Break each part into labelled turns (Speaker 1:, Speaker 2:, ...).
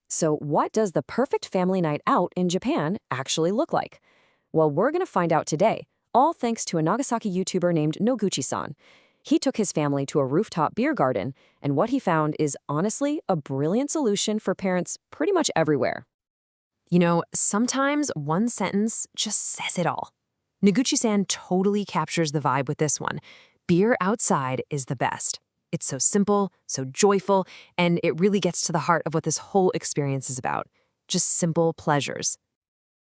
Speaker 1: So what does the perfect family night out in Japan actually look like? Well, we're going to find out today, all thanks to a Nagasaki YouTuber named Noguchi-san. He took his family to a rooftop beer garden, and what he found is honestly a brilliant solution for parents pretty much everywhere. You know, sometimes one sentence just says it all. Noguchi-san totally captures the vibe with this one. Beer outside is the best. It's so simple, so joyful, and it really gets to the heart of what this whole experience is about. Just simple pleasures.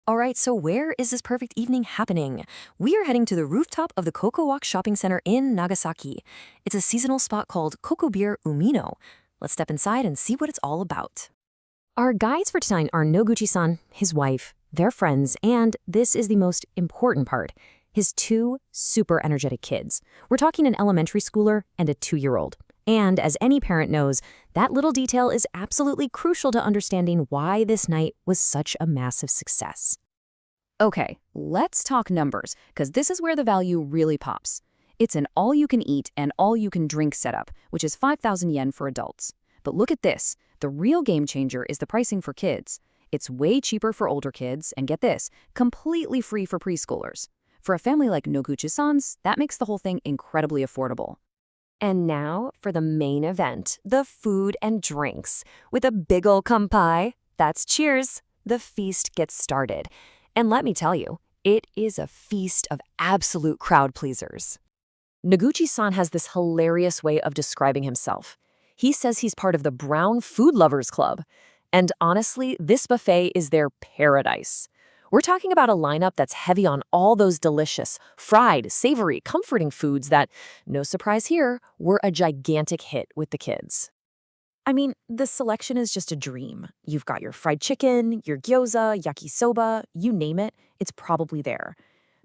Speaker 1: All right, so where is this perfect evening happening? We are heading to the rooftop of the Coco Walk shopping center in Nagasaki. It's a seasonal spot called Coco Beer Umino. Let's step inside and see what it's all about. Our guides for tonight are Noguchi-san, his wife, their friends, and this is the most important part, his two super energetic kids. We're talking an elementary schooler and a 2-year-old. And as any parent knows, that little detail is absolutely crucial to understanding why this night was such a massive success. Okay, let's talk numbers, because this is where the value really pops. It's an all-you-can-eat and all-you-can-drink setup, which is 5,000 yen for adults. But look at this. The real game changer is the pricing for kids. It's way cheaper for older kids, and get this, completely free for preschoolers. For a family like Noguchi-san's, that makes the whole thing incredibly affordable. And now for the main event, the food and drinks. With a big ol' kanpai, that's cheers, the feast gets started. And let me tell you, it is a feast of absolute crowd pleasers. Noguchi-san has this hilarious way of describing himself. He says he's part of the Brown Food Lovers Club. And honestly, this buffet is their paradise. We're talking about a lineup that's heavy on all those delicious, fried, savory, comforting foods that, no surprise here, were a gigantic hit with the kids. I mean, the selection is just a dream. You've got your fried chicken, your gyoza, yakisoba, you name it, it's probably there.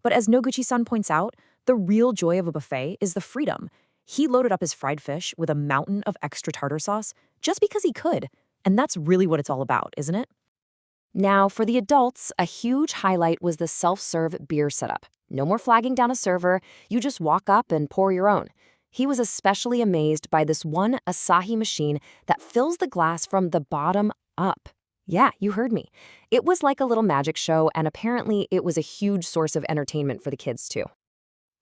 Speaker 1: But as Noguchi-san points out, the real joy of a buffet is the freedom. He loaded up his fried fish with a mountain of extra tartar sauce just because he could. And that's really what it's all about, isn't it? Now, for the adults, a huge highlight was the self-serve beer setup. No more flagging down a server, you just walk up and pour your own. He was especially amazed by this one Asahi machine that fills the glass from the bottom up. Yeah, you heard me. It was like a little magic show, and apparently it was a huge source of entertainment for the kids too.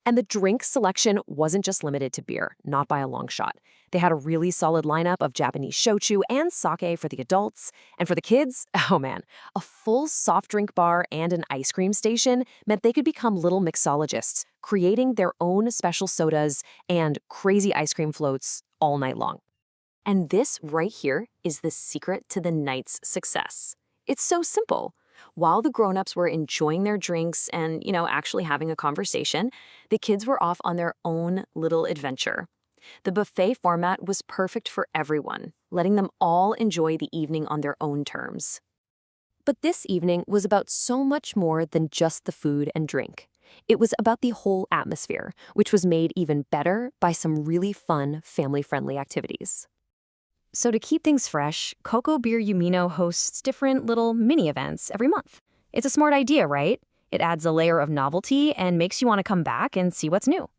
Speaker 1: And the drink selection wasn't just limited to beer, not by a long shot. They had a really solid lineup of Japanese shochu and sake for the adults. And for the kids, oh man, a full soft drink bar and an ice cream station meant they could become little mixologists, creating their own special sodas and crazy ice cream floats all night long. And this right here is the secret to the night's success. It's so simple. While the grown-ups were enjoying their drinks and, actually having a conversation, the kids were off on their own little adventure. The buffet format was perfect for everyone, letting them all enjoy the evening on their own terms. But this evening was about so much more than just the food and drink. It was about the whole atmosphere, which was made even better by some really fun, family-friendly activities. So to keep things fresh, Coco Beer Umino hosts different little mini-events every month. It's a smart idea, right? It adds a layer of novelty and makes you want to come back and see what's new.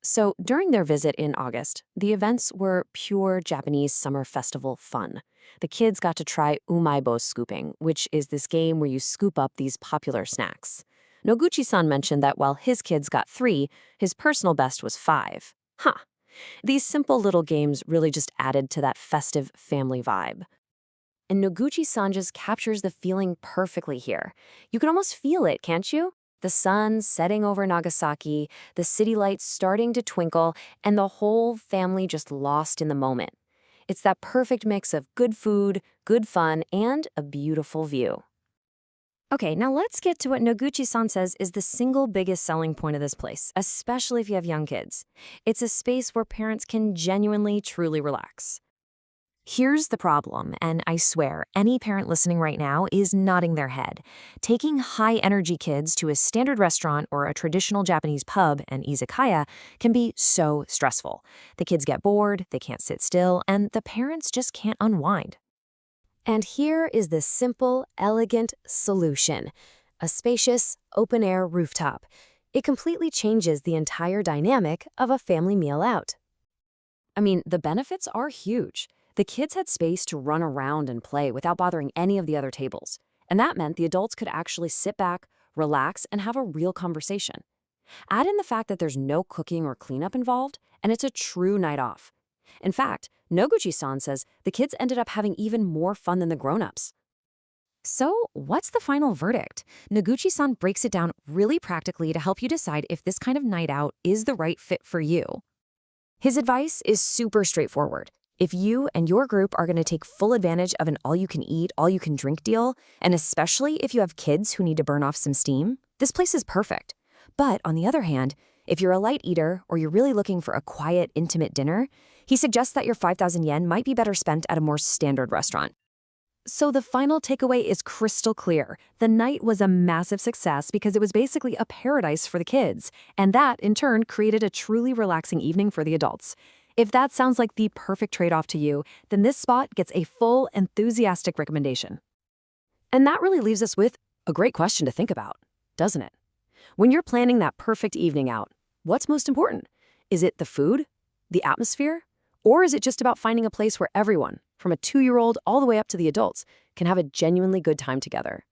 Speaker 1: So during their visit in August, the events were pure Japanese summer festival fun. The kids got to try umaibo scooping, which is this game where you scoop up these popular snacks. Noguchi-san mentioned that while his kids got 3, his personal best was 5. Huh. These simple little games really just added to that festive family vibe. And Noguchi-san just captures the feeling perfectly here. You can almost feel it, can't you? The sun setting over Nagasaki, the city lights starting to twinkle, and the whole family just lost in the moment. It's that perfect mix of good food, good fun, and a beautiful view. Okay, now let's get to what Noguchi-san says is the single biggest selling point of this place, especially if you have young kids. It's a space where parents can genuinely, truly relax. Here's the problem, and I swear, any parent listening right now is nodding their head. Taking high-energy kids to a standard restaurant or a traditional Japanese pub and izakaya can be so stressful. The kids get bored, they can't sit still, and the parents just can't unwind. And here is the simple, elegant solution. A spacious, open-air rooftop. It completely changes the entire dynamic of a family meal out. I mean, the benefits are huge. The kids had space to run around and play without bothering any of the other tables. And that meant the adults could actually sit back, relax, and have a real conversation. Add in the fact that there's no cooking or cleanup involved, and it's a true night off. In fact, Noguchi-san says the kids ended up having even more fun than the grown-ups. So, what's the final verdict? Noguchi-san breaks it down really practically to help you decide if this kind of night out is the right fit for you. His advice is super straightforward. If you and your group are going to take full advantage of an all-you-can-eat, all-you-can-drink deal, and especially if you have kids who need to burn off some steam, this place is perfect. But on the other hand, if you're a light eater or you're really looking for a quiet, intimate dinner, he suggests that your 5,000 yen might be better spent at a more standard restaurant. So the final takeaway is crystal clear. The night was a massive success because it was basically a paradise for the kids, and that, in turn, created a truly relaxing evening for the adults. If that sounds like the perfect trade-off to you, then this spot gets a full, enthusiastic recommendation. And that really leaves us with a great question to think about, doesn't it? When you're planning that perfect evening out, what's most important? Is it the food? The atmosphere? Or is it just about finding a place where everyone, from a 2-year-old all the way up to the adults, can have a genuinely good time together?